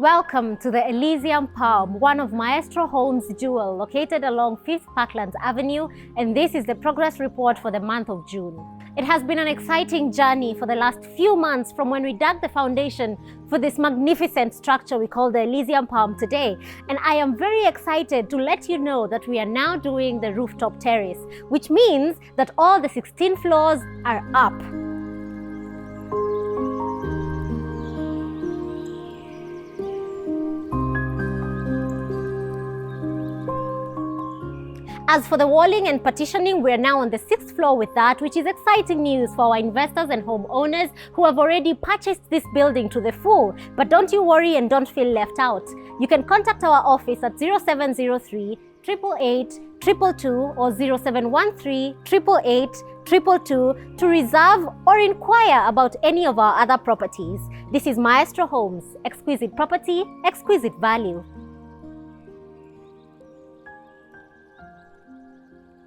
Welcome to the Elysium Palm, one of Maestro Homes' jewel, located along 5th Parkland Avenue, and this is the progress report for the month of June. It has been an exciting journey for the last few months from when we dug the foundation for this magnificent structure we call the Elysium Palm today, and I am very excited to let you know that we are now doing the rooftop terrace, which means that all the 16 floors are up. As for the walling and partitioning, we are now on the 6th floor with that, which is exciting news for our investors and homeowners who have already purchased this building to the full. But don't you worry and don't feel left out. You can contact our office at 0703 888 222 or 0713 888 222 to reserve or inquire about any of our other properties. This is Maestro Homes, exquisite property, exquisite value.